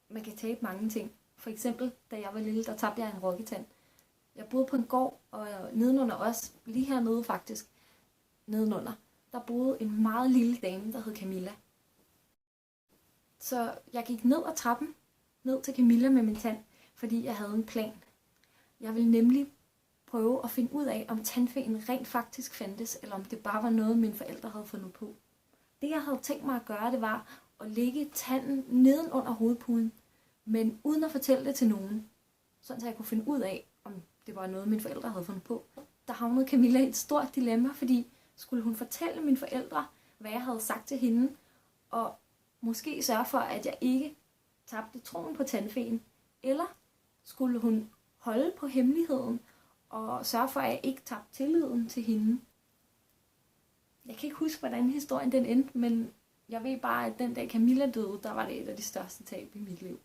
man kan tabe mange ting. For eksempel, da jeg var lille, der tabte jeg en rokketand. Jeg boede på en gård, og nedenunder os, lige hernede faktisk, nedenunder, der boede en meget lille dame, der hed Camilla. Så jeg gik ned ad trappen, ned til Camilla med min tand, fordi jeg havde en plan. Jeg ville nemlig prøve at finde ud af, om tandfeen rent faktisk fandtes, eller om det bare var noget, mine forældre havde fundet på. Det, jeg havde tænkt mig at gøre, det var at lægge tanden neden under hovedpuden, men uden at fortælle det til nogen, sådan så jeg kunne finde ud af, om det var noget, mine forældre havde fundet på. Der havnede Camilla i et stort dilemma, fordi skulle hun fortælle mine forældre, hvad jeg havde sagt til hende, og måske sørge for, at jeg ikke tabte troen på tandfeen, eller skulle hun holde på hemmeligheden og sørge for, at jeg ikke tabte tilliden til hende. Jeg kan ikke huske, hvordan historien den endte, men jeg ved bare, at den dag Camilla døde, der var det et af de største tab i mit liv.